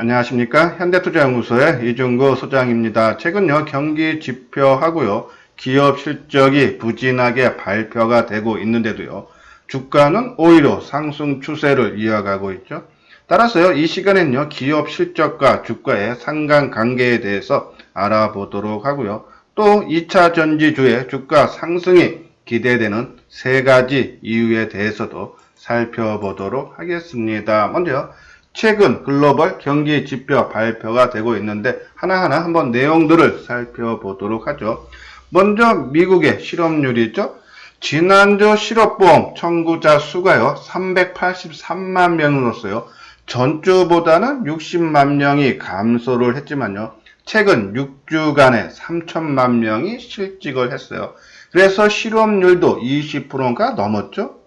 안녕하십니까. 현대투자연구소의 이중구 소장입니다. 최근요 경기 지표하고요 기업 실적이 부진하게 발표가 되고 있는데도요 주가는 오히려 상승 추세를 이어가고 있죠. 따라서요 이 시간에는요 기업 실적과 주가의 상관관계에 대해서 알아보도록 하고요. 또 2차 전지주의 주가 상승이 기대되는 세 가지 이유에 대해서도 살펴보도록 하겠습니다. 먼저 최근 글로벌 경기 지표 발표가 되고 있는데 하나하나 한번 내용들을 살펴보도록 하죠. 먼저 미국의 실업률이죠. 지난주 실업보험 청구자 수가요 383만 명으로서요 전주보다는 60만 명이 감소를 했지만요 최근 6주간에 3천만 명이 실직을 했어요. 그래서 실업률도 20%가 넘었죠.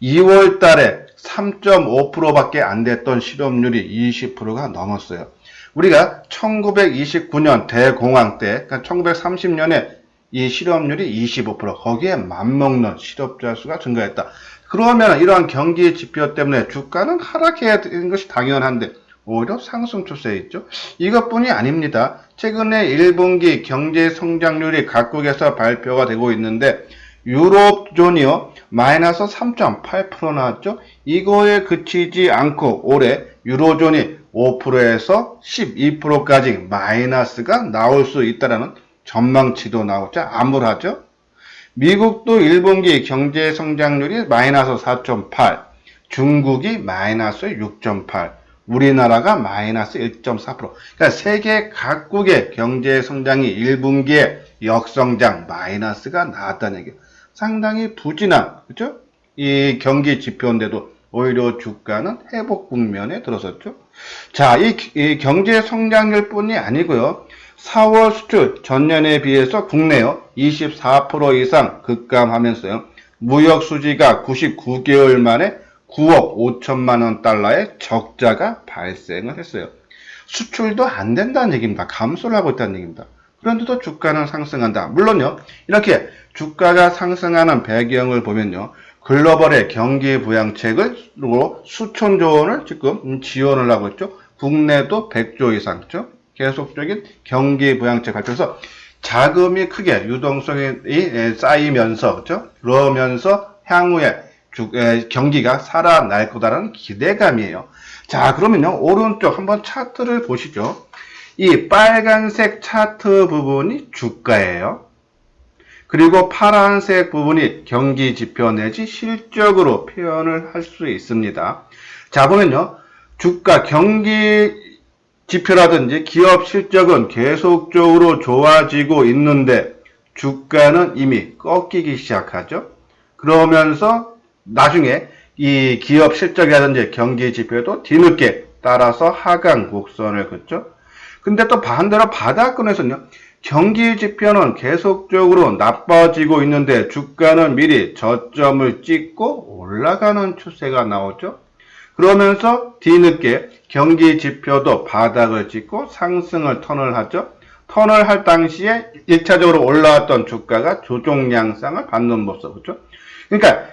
2월 달에 3.5%밖에 안 됐던 실업률이 20%가 넘었어요. 우리가 1929년 대공황 때, 그러니까 1930년에 이 실업률이 25%, 거기에 맞먹는 실업자 수가 증가했다. 그러면 이러한 경기 지표 때문에 주가는 하락해야 되는 것이 당연한데 오히려 상승 추세에 있죠. 이것뿐이 아닙니다. 최근에 1분기 경제 성장률이 각국에서 발표가 되고 있는데 유럽존이요 마이너스 3.8% 나왔죠. 이거에 그치지 않고 올해 유로존이 5%에서 12%까지 마이너스가 나올 수 있다는 전망치도 나오죠. 암울하죠. 미국도 1분기 경제 성장률이 마이너스 4.8, 중국이 마이너스 6.8, 우리나라가 마이너스 1.4%. 그러니까 세계 각국의 경제 성장이 1분기에 역성장 마이너스가 나왔다는 얘기예요. 상당히 부진한, 그죠? 이 경기 지표인데도 오히려 주가는 회복 국면에 들어섰죠. 자, 이 경제 성장률 뿐이 아니고요. 4월 수출 전년에 비해서 국내요 24% 이상 급감하면서요. 무역 수지가 99개월 만에 9억 5천만 원 달러의 적자가 발생을 했어요. 수출도 안 된다는 얘기입니다. 감소를 하고 있다는 얘기입니다. 그런데도 주가는 상승한다. 물론요. 이렇게 주가가 상승하는 배경을 보면요. 글로벌의 경기 부양책으로 수천조 원을 지금 지원을 하고 있죠. 국내도 100조 이상죠. 계속적인 경기 부양책 발표해서 자금이 크게 유동성이 쌓이면서 그렇죠? 그러면서 향후에 경기가 살아날 거다라는 기대감이에요. 자, 그러면요. 오른쪽 한번 차트를 보시죠. 이 빨간색 차트 부분이 주가예요. 그리고 파란색 부분이 경기 지표 내지 실적으로 표현을 할 수 있습니다. 자, 보면요. 주가 경기 지표라든지 기업 실적은 계속적으로 좋아지고 있는데 주가는 이미 꺾이기 시작하죠. 그러면서 나중에 이 기업 실적이라든지 경기 지표도 뒤늦게 따라서 하강 곡선을 긋죠. 근데 또 반대로 바닥권에서는요. 경기 지표는 계속적으로 나빠지고 있는데 주가는 미리 저점을 찍고 올라가는 추세가 나오죠. 그러면서 뒤늦게 경기 지표도 바닥을 찍고 상승을 턴을 하죠. 턴을 할 당시에 1차적으로 올라왔던 주가가 조정 양상을 받는 모습, 그렇죠? 그러니까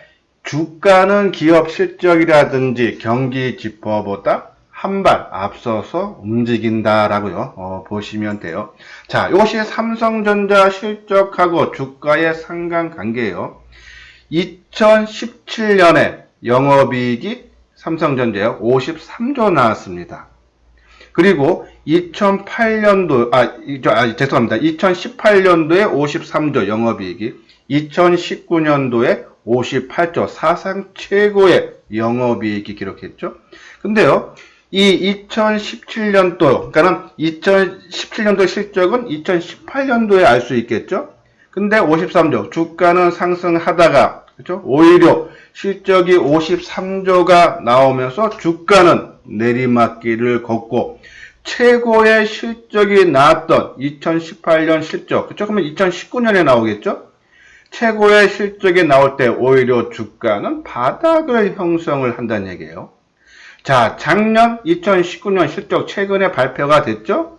주가는 기업 실적이라든지 경기 지표보다 한 발 앞서서 움직인다라고요. 보시면 돼요. 자, 이것이 삼성전자 실적하고 주가의 상관관계예요. 2017년에 영업이익이 삼성전자에 53조 나왔습니다. 그리고 2018년도, 죄송합니다. 2018년도에 53조 영업이익이 2019년도에 58조 사상 최고의 영업이익이 기록했죠. 근데요, 이 2017년도, 그러니까는 2017년도 실적은 2018년도에 알 수 있겠죠. 근데 53조, 주가는 상승하다가, 그렇죠? 오히려 실적이 53조가 나오면서 주가는 내리막길을 걷고 최고의 실적이 나왔던 2018년 실적, 그렇죠? 그러면 2019년에 나오겠죠? 최고의 실적이 나올 때 오히려 주가는 바닥을 형성을 한다는 얘기예요. 자, 작년 2019년 실적 최근에 발표가 됐죠?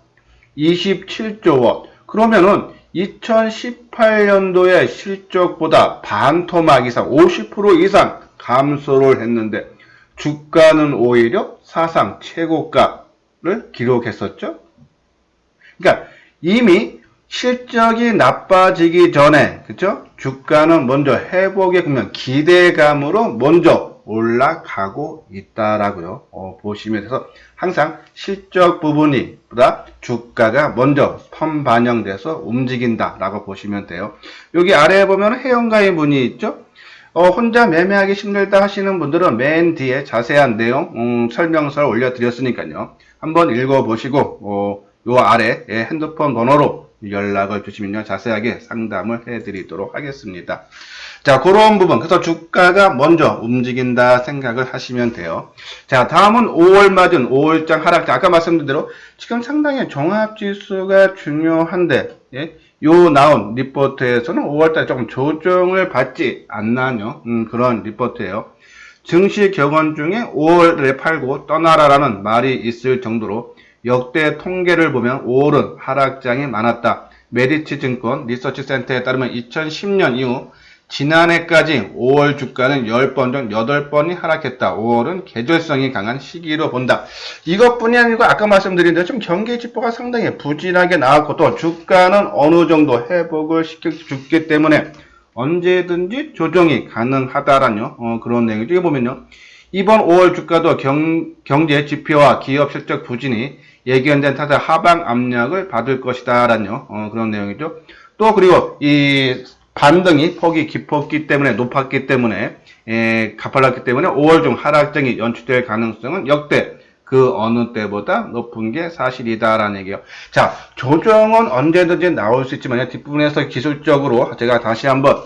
27조 원. 그러면은 2018년도의 실적보다 반토막 이상, 50% 이상 감소를 했는데 주가는 오히려 사상 최고가 기록했었죠. 그러니까 이미 실적이 나빠지기 전에, 그쵸? 주가는 먼저 회복의 국면, 기대감으로 먼저 올라가고 있다라고요. 보시면 돼서 항상 실적 부분이 보다 주가가 먼저 선반영돼서 움직인다라고 보시면 돼요. 여기 아래에 보면 회원가입 문의 있죠? 혼자 매매하기 힘들다 하시는 분들은 맨 뒤에 자세한 내용 설명서를 올려드렸으니까요. 한번 읽어보시고 요 아래 핸드폰 번호로 연락을 주시면요, 자세하게 상담을 해드리도록 하겠습니다. 자, 그런 부분. 그래서 주가가 먼저 움직인다 생각을 하시면 돼요. 자, 다음은 5월 맞은 5월장 하락장. 아까 말씀드린 대로 지금 상당히 종합지수가 중요한데, 예? 요 나온 리포트에서는 5월달에 조금 조정을 받지 않나요? 그런 리포트예요. 증시 격언 중에 5월에 팔고 떠나라라는 말이 있을 정도로 역대 통계를 보면 5월은 하락장이 많았다. 메리츠 증권 리서치 센터에 따르면 2010년 이후 지난해까지 5월 주가는 10번 중 8번이 하락했다. 5월은 계절성이 강한 시기로 본다. 이것뿐이 아니고 아까 말씀드린 대로 좀 경계지표가 상당히 부진하게 나왔고 또 주가는 어느 정도 회복을 시켜주기 때문에 언제든지 조정이 가능하다라는 그런 내용이죠. 이거 보면요. 이번 5월 주가도 경제 지표와 기업 실적 부진이 예견된 탓에 하방 압력을 받을 것이다라는 그런 내용이죠. 또 그리고 이 반등이 폭이 깊었기 때문에 높았기 때문에 가팔랐기 때문에 5월 중 하락장이 연출될 가능성은 역대 그 어느 때보다 높은 게 사실이다라는 얘기예요. 자, 조정은 언제든지 나올 수 있지만 뒷부분에서 기술적으로 제가 다시 한번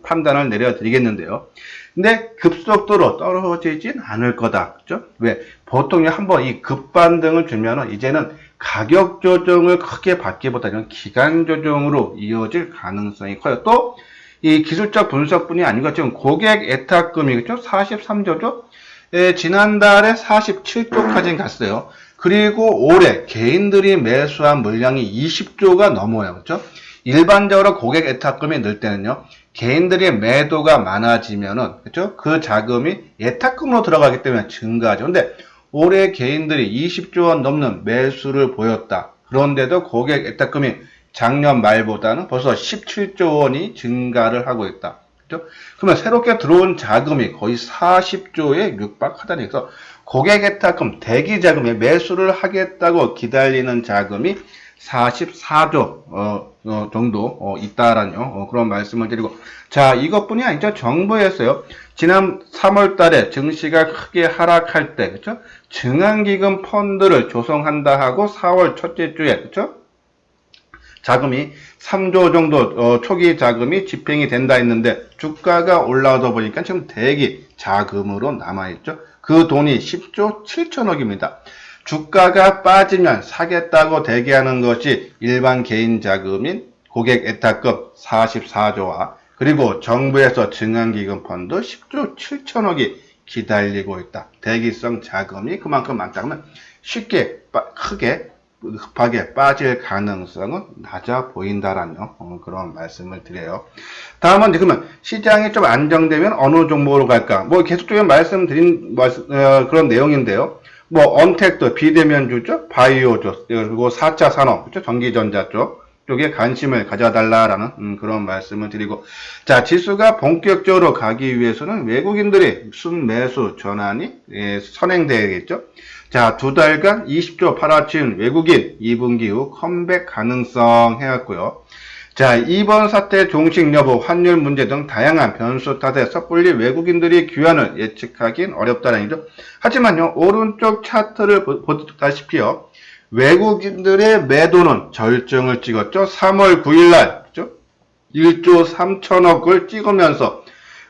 판단을 내려드리겠는데요. 근데 급속도로 떨어지진 않을 거다. 그죠? 왜? 보통 한번 이 급반등을 주면은 이제는 가격 조정을 크게 받기보다는 기간 조정으로 이어질 가능성이 커요. 또 이 기술적 분석뿐이 아니고 지금 고객 애탁금이 그죠? 43조죠? 지난달에 47조까지 갔어요. 그리고 올해 개인들이 매수한 물량이 20조가 넘어요. 그렇죠? 일반적으로 고객 애탁금이 늘 때는요. 개인들의 매도가 많아지면은 그렇죠? 그 자금이 애탁금으로 들어가기 때문에 증가하죠. 근데 올해 개인들이 20조 원 넘는 매수를 보였다. 그런데도 고객 애탁금이 작년 말보다는 벌써 17조 원이 증가를 하고 있다. 그렇죠? 그러면 새롭게 들어온 자금이 거의 40조에 육박하다니. 그래서 고객 애탁금, 대기 자금에 매수를 하겠다고 기다리는 자금이 44조 정도 있다라는 그런 말씀을 드리고, 자, 이것뿐이 아니죠. 정부에서요, 지난 3월 달에 증시가 크게 하락할 때, 그렇죠? 증한기금 펀드를 조성한다 하고 4월 첫째 주에, 그렇죠? 자금이 3조 정도 초기 자금이 집행이 된다 했는데 주가가 올라오다 보니까 지금 대기 자금으로 남아있죠. 그 돈이 10조 7천억입니다. 주가가 빠지면 사겠다고 대기하는 것이 일반 개인 자금인 고객 애탁금 44조와 그리고 정부에서 증한기금 펀드 10조 7천억이 기다리고 있다. 대기성 자금이 그만큼 많다. 그러면 쉽게 크게 급하게 빠질 가능성은 낮아 보인다라는 그런 말씀을 드려요. 다음은 그러면 시장이 좀 안정되면 어느 종목으로 갈까? 뭐 계속적인 말씀드린 그런 내용인데요. 뭐 언택트 비대면주죠, 바이오죠, 그리고 4차 산업, 그렇죠? 전기전자 쪽에 관심을 가져달라라는 그런 말씀을 드리고, 자, 지수가 본격적으로 가기 위해서는 외국인들의 순매수 전환이 선행되겠죠. 자, 2달간 20조 팔아치운 외국인 2분기 후 컴백 가능성 해왔고요. 자, 이번 사태 종식 여부, 환율 문제 등 다양한 변수 탓에 섣불리 외국인들이 귀환을 예측하긴 어렵다는 얘기죠. 하지만요, 오른쪽 차트를 보다시피요, 외국인들의 매도는 절정을 찍었죠. 3월 9일날, 그죠? 1조 3천억을 찍으면서,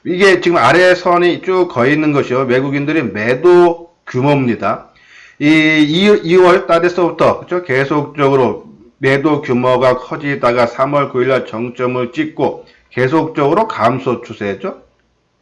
이게 지금 아래 선이 쭉 거 있는 것이요, 외국인들의 매도 규모입니다. 2월 달에서부터, 그죠? 계속적으로 매도 규모가 커지다가 3월 9일날 정점을 찍고 계속적으로 감소 추세죠.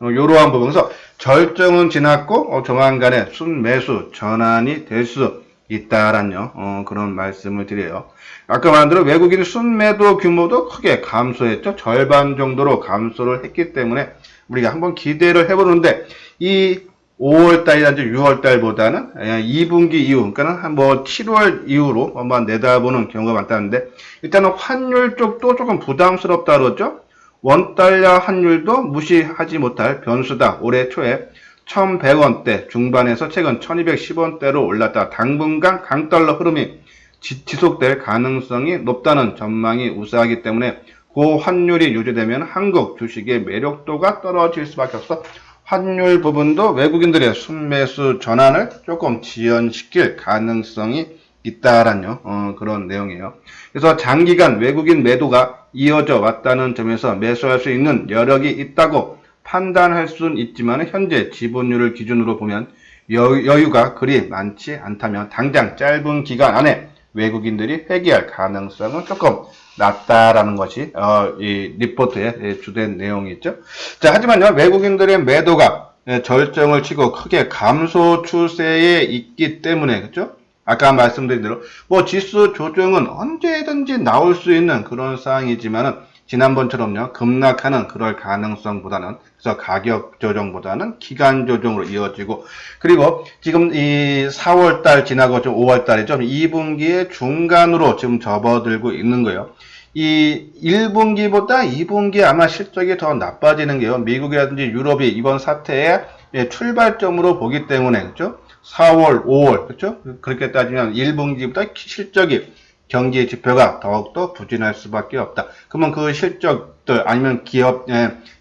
이러한 부분에서 절정은 지났고 조만간에 순매수 전환이 될 수 있다라는 그런 말씀을 드려요. 아까 말한 대로 외국인 순매도 규모도 크게 감소했죠. 절반 정도로 감소를 했기 때문에 우리가 한번 기대를 해보는데 이 5월 달이라든지 6월 달보다는 2분기 이후, 그러니까 뭐 7월 이후로 한번 내다보는 경우가 많다는데, 일단은 환율 쪽도 조금 부담스럽다 그러죠? 원달러 환율도 무시하지 못할 변수다. 올해 초에 1100원대 중반에서 최근 1210원대로 올랐다. 당분간 강달러 흐름이 지속될 가능성이 높다는 전망이 우세하기 때문에 그 환율이 유지되면 한국 주식의 매력도가 떨어질 수밖에 없어. 환율 부분도 외국인들의 순매수 전환을 조금 지연시킬 가능성이 있다라는 그런 내용이에요. 그래서 장기간 외국인 매도가 이어져 왔다는 점에서 매수할 수 있는 여력이 있다고 판단할 수는 있지만 현재 지분율을 기준으로 보면 여유가 그리 많지 않다면 당장 짧은 기간 안에 외국인들이 회귀할 가능성은 조금 낮다라는 것이 이 리포트의 주된 내용이죠. 자, 하지만요, 외국인들의 매도가 절정을 치고 크게 감소 추세에 있기 때문에, 그렇죠? 아까 말씀드린 대로 뭐 지수 조정은 언제든지 나올 수 있는 그런 상황이지만은 지난번처럼요, 급락하는 그럴 가능성보다는, 그래서 가격 조정보다는 기간 조정으로 이어지고, 그리고 지금 이 4월달 지나고 좀 5월달이죠. 2분기의 중간으로 지금 접어들고 있는 거예요. 이 1분기보다 2분기 아마 실적이 더 나빠지는 게요. 미국이라든지 유럽이 이번 사태의 출발점으로 보기 때문에, 그렇죠? 4월, 5월, 그렇죠? 그렇게 따지면 1분기보다 실적이 경기 지표가 더욱더 부진할 수밖에 없다. 그러면 그 실적들 아니면 기업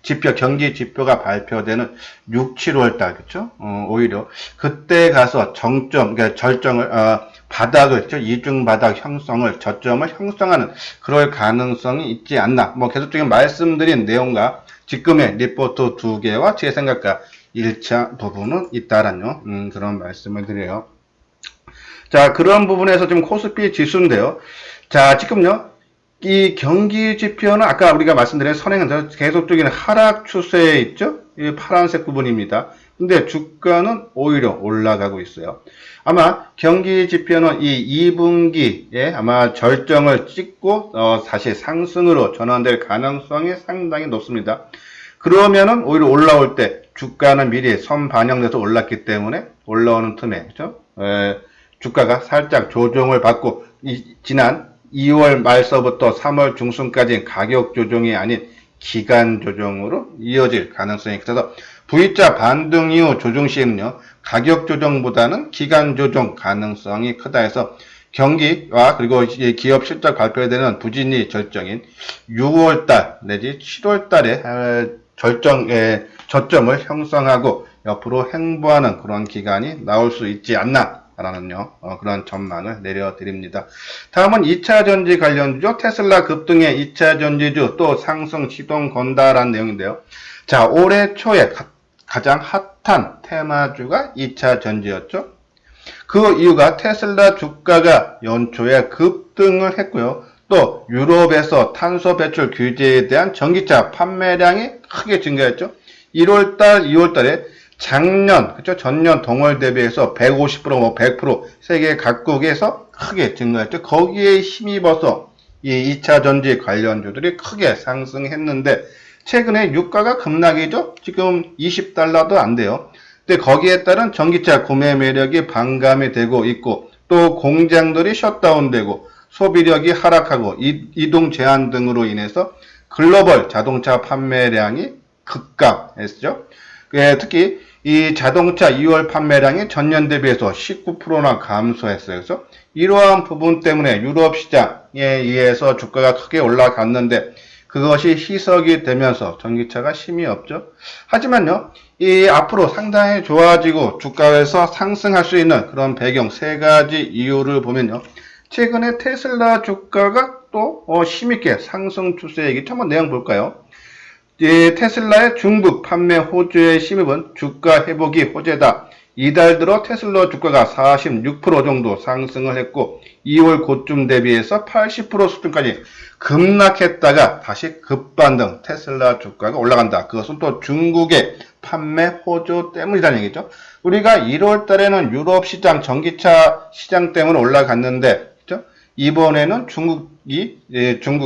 지표, 경기 지표가 발표되는 6, 7월 달, 그렇죠? 오히려 그때 가서 정점, 그러니까 절정을 바닥을, 그렇죠? 이중 바닥 형성을, 저점을 형성하는 그럴 가능성이 있지 않나. 뭐 계속적인 말씀드린 내용과 지금의 리포트 두 개와 제 생각과 일차 부분은 있다라는 그런 말씀을 드려요. 자, 그런 부분에서 지금 코스피 지수인데요. 자, 지금요, 이 경기 지표는 아까 우리가 말씀드린 선행한 계속적인 하락 추세에 있죠? 이 파란색 부분입니다. 근데 주가는 오히려 올라가고 있어요. 아마 경기 지표는 이 2분기에 아마 절정을 찍고 다시 상승으로 전환될 가능성이 상당히 높습니다. 그러면은 오히려 올라올 때 주가는 미리 선 반영돼서 올랐기 때문에 올라오는 틈에, 그죠? 주가가 살짝 조정을 받고 지난 2월 말서부터 3월 중순까지 가격 조정이 아닌 기간 조정으로 이어질 가능성이 있어서 V자 반등 이후 조정 시에는요, 가격 조정보다는 기간 조정 가능성이 크다 해서 경기와 그리고 기업 실적 발표되는 부진이 절정인 6월달 내지 7월달에 저점을 형성하고 옆으로 횡보하는 그런 기간이 나올 수 있지 않나 라는요, 그런 전망을 내려드립니다. 다음은 2차 전지 관련주죠. 테슬라 급등의 2차 전지주 또 상승 시동 건다라는 내용인데요. 자, 올해 초에 가장 핫한 테마주가 2차 전지였죠. 그 이유가 테슬라 주가가 연초에 급등을 했고요. 또 유럽에서 탄소 배출 규제에 대한 전기차 판매량이 크게 증가했죠. 1월달, 2월달에 작년, 그렇죠? 전년 동월 대비해서 150%, 뭐 100% 세계 각국에서 크게 증가했죠. 거기에 힘입어서 이 2차 전지 관련주들이 크게 상승했는데 최근에 유가가 급락이죠. 지금 $20도 안 돼요. 근데 거기에 따른 전기차 구매 매력이 반감이 되고 있고 또 공장들이 셧다운되고 소비력이 하락하고 이동 제한 등으로 인해서 글로벌 자동차 판매량이 급감했죠. 특히 이 자동차 2월 판매량이 전년 대비해서 19%나 감소했어요. 그래서 이러한 부분 때문에 유럽 시장에 의해서 주가가 크게 올라갔는데 그것이 희석이 되면서 전기차가 힘이 없죠. 하지만요, 이 앞으로 상당히 좋아지고 주가에서 상승할 수 있는 그런 배경 세 가지 이유를 보면요. 최근에 테슬라 주가가 또 힘있게 상승 추세이기 한번 내용 볼까요? 테슬라의 중국 판매 호주의 심입은 주가 회복이 호재다. 이달 들어 테슬라 주가가 46% 정도 상승을 했고 2월 고점 대비해서 80% 수준까지 급락했다가 다시 급반등 테슬라 주가가 올라간다. 그것은 또 중국의 판매 호조 때문이라는 얘기죠. 우리가 1월 달에는 유럽 시장 전기차 시장 때문에 올라갔는데 그렇죠? 이번에는 중국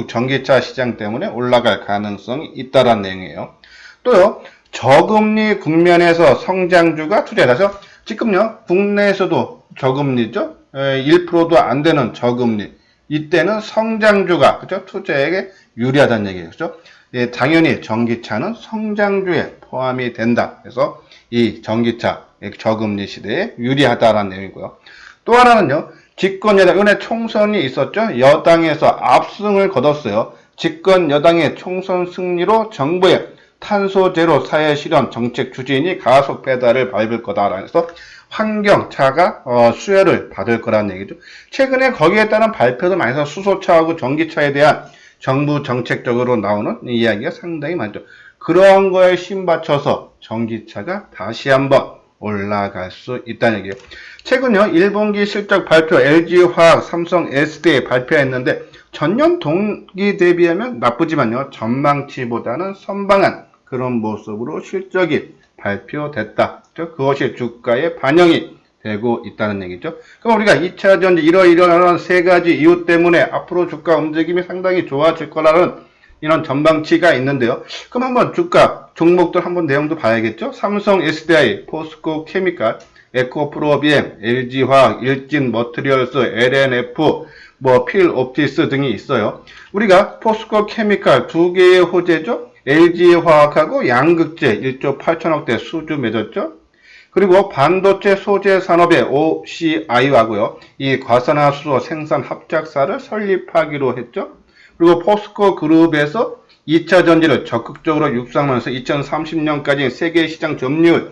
전기차 시장 때문에 올라갈 가능성이 있다라는 내용이에요. 또요. 저금리 국면에서 성장주가 투자해서 지금요 국내에서도 저금리죠. 1%도 안 되는 저금리. 이때는 성장주가 그죠 투자에게 유리하다는 얘기예요. 그죠? 예, 당연히 전기차는 성장주에 포함이 된다. 그래서 이 전기차 저금리 시대에 유리하다라는 내용이고요. 또 하나는요. 집권 여당 이번에 총선이 있었죠. 여당에서 압승을 거뒀어요. 집권 여당의 총선 승리로 정부의 탄소 제로 사회 실현 정책 추진이 가속 페달을 밟을 거다라고 해서 환경차가 수혜를 받을 거라는 얘기죠. 최근에 거기에 따른 발표도 많이 해서 수소차하고 전기차에 대한 정부 정책적으로 나오는 이야기가 상당히 많죠. 그런 거에 힘받쳐서 전기차가 다시 한번 올라갈 수 있다는 얘기예요. 최근요 1분기 실적 발표 LG화학, 삼성, SDI 발표했는데 전년 동기 대비하면 나쁘지만요 전망치보다는 선방한 그런 모습으로 실적이 발표됐다. 그것이 주가에 반영이 되고 있다는 얘기죠. 그럼 우리가 2차전지 이러이러한 세 가지 이유 때문에 앞으로 주가 움직임이 상당히 좋아질 거라는 이런 전망치가 있는데요. 그럼 한번 주가 종목들 한번 내용도 봐야겠죠. 삼성 SDI, 포스코 케미칼, 에코프로비엠, LG화학, 일진머티리얼스, LNF, 필옵티스 등이 있어요. 우리가 포스코 케미칼 두 개의 호재죠. LG화학하고 양극재 1조 8천억대 수주 맺었죠. 그리고 반도체 소재 산업의 OCI하고요. 이 과산화수소 생산 합작사를 설립하기로 했죠. 그리고 포스코 그룹에서 2차 전지를 적극적으로 육성하면서 2030년까지 세계 시장 점유율을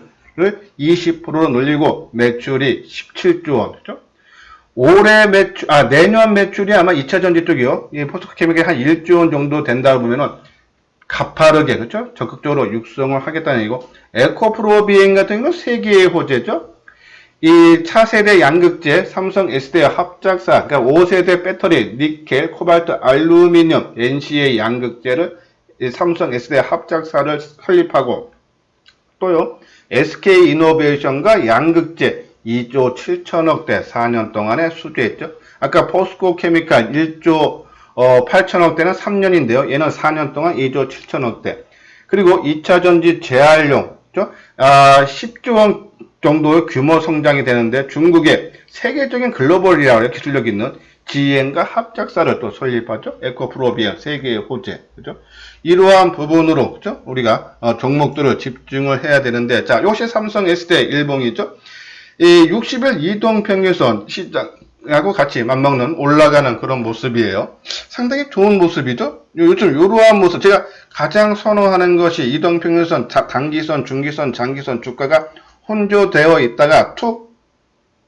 20%로 늘리고 매출이 17조 원. 그죠? 올해 매출, 내년 매출이 아마 2차 전지 쪽이요. 이 포스코 케미칼이 한 1조 원 정도 된다고 보면은 가파르게, 그렇죠? 적극적으로 육성을 하겠다는 얘기고, 에코프로비엠 같은 경우는 세계의 호재죠? 이 차세대 양극재, 삼성 SDI 합작사, 그러니까 5세대 배터리, 니켈, 코발트, 알루미늄, NCA 양극재를 삼성 SDI 합작사를 설립하고, 또요, SK이노베이션과 양극재 2조 7천억대 4년 동안에 수주했죠? 아까 포스코 케미칼 1조 8천억대는 3년인데요. 얘는 4년 동안 2조 7천억대. 그리고 2차 전지 재활용, 10조 원 정도의 규모 성장이 되는데 중국의 세계적인 글로벌이라고 기술력 있는 GM과 합작사를 또 설립하죠. 에코프로비엠 세계의 호재. 그죠? 이러한 부분으로, 그죠? 우리가 종목들을 집중을 해야 되는데, 자, 요시 삼성 SDI 일봉이죠. 이 60일 이동평균선 시장하고 같이 맞먹는 올라가는 그런 모습이에요. 상당히 좋은 모습이죠. 요즘 이러한 모습, 제가 가장 선호하는 것이 이동평균선, 단기선, 중기선, 장기선 주가가 혼조되어 있다가 툭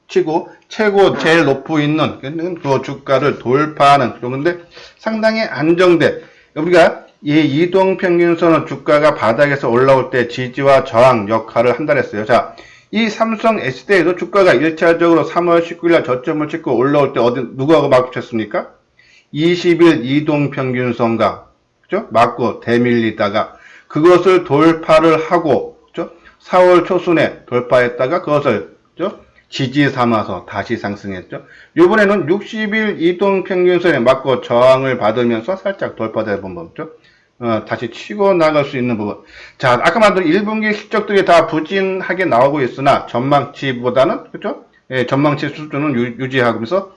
치고 최고 제일 높고 있는 그 주가를 돌파하는 그런 건데 상당히 안정돼. 우리가 이 이동평균선은 주가가 바닥에서 올라올 때 지지와 저항 역할을 한다 했어요. 자, 이 삼성 SDI도 주가가 1차적으로 3월 19일날 저점을 찍고 올라올 때 누구하고 마주쳤습니까? 20일 이동평균선과 그죠? 맞고 대밀리다가 그것을 돌파를 하고 그죠? 4월 초순에 돌파했다가 그것을 그죠? 지지 삼아서 다시 상승했죠. 이번에는 60일 이동평균선에 맞고 저항을 받으면서 살짝 돌파된 부분이죠. 다시 치고 나갈 수 있는 부분. 자, 아까 말한 1분기 실적들이 다 부진하게 나오고 있으나 전망치보다는 그죠? 전망치 수준은 유지하면서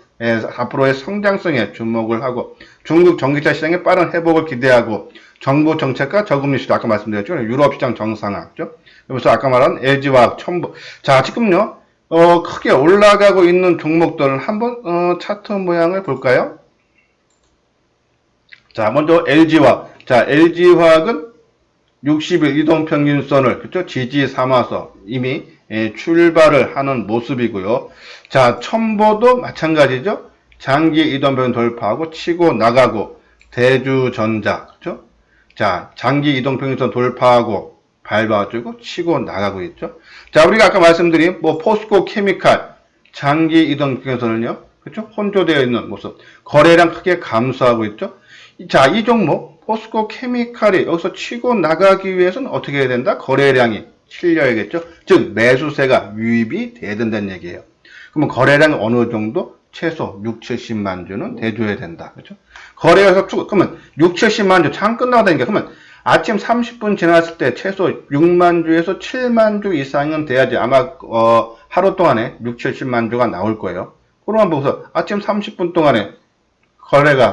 앞으로의 성장성에 주목을 하고 중국 전기차 시장의 빠른 회복을 기대하고 정부 정책과 저금리 시대 아까 말씀드렸죠. 유럽 시장 정상화. 그죠? 그래서 아까 말한 LG화학, 첨부. 자, 지금요. 크게 올라가고 있는 종목들 한번 차트 모양을 볼까요? 자, 먼저 LG화학. 자, LG화학은 60일 이동평균선을 그쵸? 지지 삼아서 이미 출발을 하는 모습이고요. 자, 첨보도 마찬가지죠. 장기 이동평균 돌파하고 치고 나가고 대주전자 그쵸? 자, 장기 이동평균선 돌파하고 밟아주고 치고 나가고 있죠. 자, 우리가 아까 말씀드린 포스코 케미칼 장기 이동평균선을요. 그쵸? 혼조되어 있는 모습. 거래량 크게 감소하고 있죠. 자, 이 종목 포스코 케미칼이 여기서 치고 나가기 위해서는 어떻게 해야 된다? 거래량이 실려야겠죠. 즉 매수세가 유입이 돼야 된다는 얘기예요. 그러면 거래량 어느 정도? 최소 6, 70만 주는 돼줘야 된다. 그렇죠? 거래에서 그러면 6, 70만 주 장 끝나고 다니까 그러면 아침 30분 지났을 때 최소 6만 주에서 7만 주 이상은 돼야지 아마 하루 동안에 6, 70만 주가 나올 거예요. 그러면 보고서 아침 30분 동안에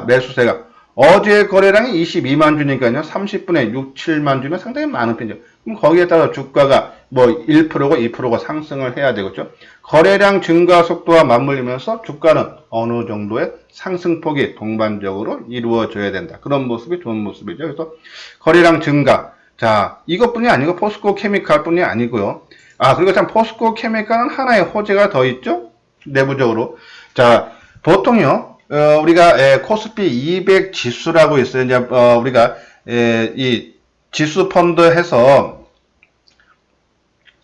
매수세가 어제 거래량이 22만 주니까요. 30분에 6, 7만 주면 상당히 많은 편이죠. 그럼 거기에 따라 주가가 뭐 1%고 2%가 상승을 해야 되겠죠. 거래량 증가 속도와 맞물리면서 주가는 어느 정도의 상승폭이 동반적으로 이루어져야 된다. 그런 모습이 좋은 모습이죠. 그래서 거래량 증가. 자, 이것뿐이 아니고 포스코 케미칼 뿐이 아니고요. 그리고 참 포스코 케미칼은 하나의 호재가 더 있죠. 내부적으로. 자, 보통요. 우리가 코스피 200 지수라고 있어요. 이제 우리가 이 지수 펀드 해서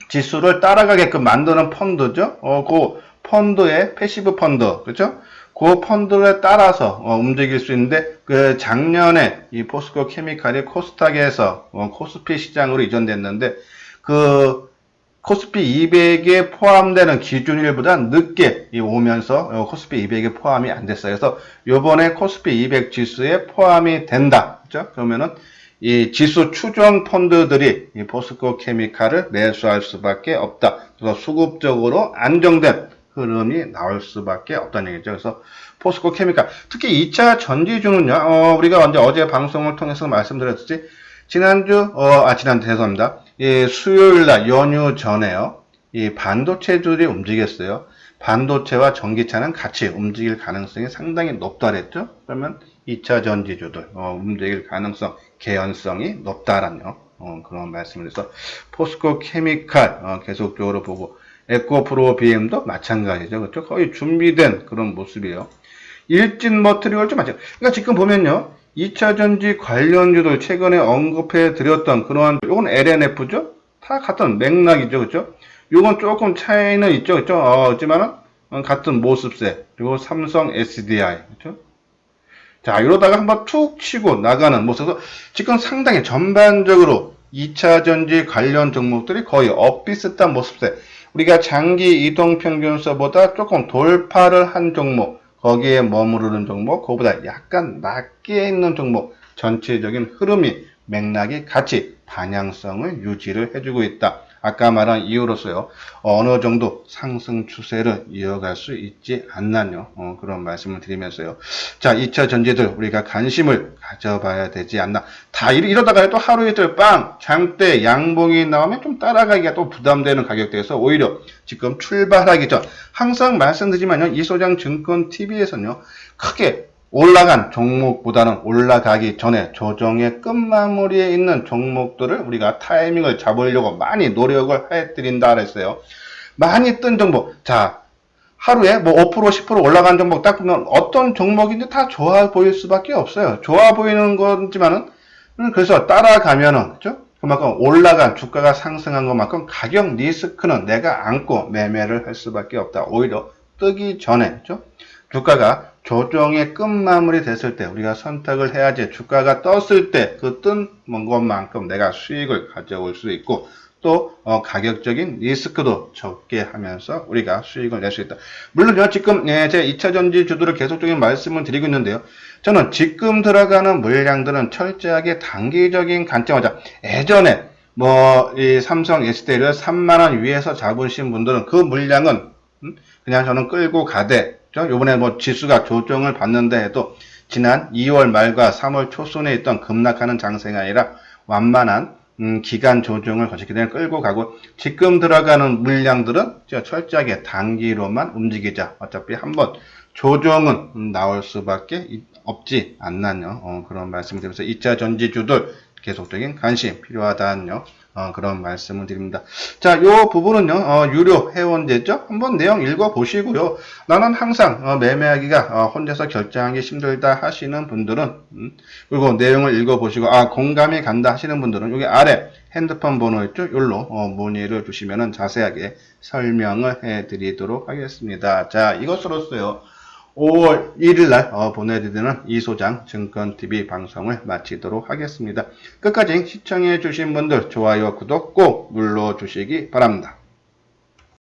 지수를 따라가게끔 만드는 펀드죠. 그 펀드의 패시브 펀드, 그렇죠? 그 펀드에 따라서 움직일 수 있는데 그 작년에 이 포스코 케미칼이 코스닥에서 코스피 시장으로 이전됐는데 그 코스피 200에 포함되는 기준일보다 늦게 오면서 코스피 200에 포함이 안 됐어요. 그래서 요번에 코스피 200 지수에 포함이 된다. 그렇죠? 그러면은 이 지수 추종 펀드들이 이 포스코 케미칼을 매수할 수밖에 없다. 그래서 수급적으로 안정된 흐름이 나올 수밖에 없다는 얘기죠. 그래서 포스코 케미칼, 특히 2차 전지주는요, 우리가 어제 방송을 통해서 말씀드렸듯이 죄송합니다. 수요일날 연휴 전에요. 이 반도체들이 움직였어요. 반도체와 전기차는 같이 움직일 가능성이 상당히 높다 그랬죠. 그러면 2차 전지주들 움직일 가능성, 개연성이 높다라는 그런 말씀을 해서 포스코 케미칼 계속적으로 보고 에코프로 BM도 마찬가지죠. 그렇죠? 거의 준비된 그런 모습이에요. 일진 머트리얼도 마찬가지. 그러니까 지금 보면요. 2차 전지 관련주들 최근에 언급해 드렸던 그러한 요건 LNF죠? 다 같은 맥락이죠. 그렇죠? 요건 조금 차이는 있죠. 그렇죠? 하지만은 같은 모습세. 그리고 삼성 SDI. 그렇죠? 자, 이러다가 한번 툭 치고 나가는 모습에서 지금 상당히 전반적으로 2차 전지 관련 종목들이 거의 엇비슷한 모습세. 우리가 장기 이동평균선보다 조금 돌파를 한 종목, 거기에 머무르는 종목, 그거보다 약간 낮게 있는 종목, 전체적인 흐름이 맥락이 같이 방향성을 유지를 해주고 있다. 아까 말한 이유로서요. 어느 정도 상승 추세를 이어갈 수 있지 않나요? 그런 말씀을 드리면서요. 자, 2차 전지들 우리가 관심을 가져봐야 되지 않나. 다 이러다가 또 하루 이틀 장대 양봉이 나오면 좀 따라가기가 또 부담되는 가격대에서 오히려 지금 출발하기 전 항상 말씀드리지만요. 이소장 증권 TV에서는요. 크게 올라간 종목보다는 올라가기 전에 조정의 끝마무리에 있는 종목들을 우리가 타이밍을 잡으려고 많이 노력을 해드린다 그랬어요. 많이 뜬 종목. 자, 하루에 뭐 5%, 10% 올라간 종목 딱 보면 어떤 종목인지 다 좋아 보일 수밖에 없어요. 좋아 보이는 거지만은, 그래서 따라가면은, 그죠? 그만큼 올라간 주가가 상승한 것만큼 가격 리스크는 내가 안고 매매를 할 수밖에 없다. 오히려 뜨기 전에, 그죠? 주가가 조정의 끝마무리 됐을 때 우리가 선택을 해야지 주가가 떴을 때 그 뜬 것만큼 내가 수익을 가져올 수 있고 또 가격적인 리스크도 적게 하면서 우리가 수익을 낼 수 있다. 물론요 지금 제 2차 전지 주도를 계속적인 말씀을 드리고 있는데요. 저는 지금 들어가는 물량들은 철저하게 단기적인 관점이자 예전에 이 삼성 SDI를 3만원 위에서 잡으신 분들은 그 물량은 그냥 저는 끌고 가되 요번에 지수가 조정을 받는데 해도 지난 2월 말과 3월 초순에 있던 급락하는 장세가 아니라 완만한 기간 조정을 거쳤기 때문에 끌고 가고 지금 들어가는 물량들은 철저하게 단기로만 움직이자. 어차피 한번 조정은 나올 수밖에 없지 않나요? 그런 말씀을 드리면서 2차 전지주들 계속적인 관심 필요하다는요. 그런 말씀을 드립니다. 자, 요 부분은요, 유료 회원제죠? 한번 내용 읽어보시고요. 나는 항상 매매하기가 혼자서 결정하기 힘들다 하시는 분들은, 그리고 내용을 읽어보시고, 공감이 간다 하시는 분들은 여기 아래 핸드폰 번호 있죠? 여기로 문의를 주시면 자세하게 설명을 해드리도록 하겠습니다. 자, 이것으로써요. 5월 1일 날 보내드리는 이소장 증권TV 방송을 마치도록 하겠습니다. 끝까지 시청해 주신 분들 좋아요, 구독 꼭 눌러주시기 바랍니다.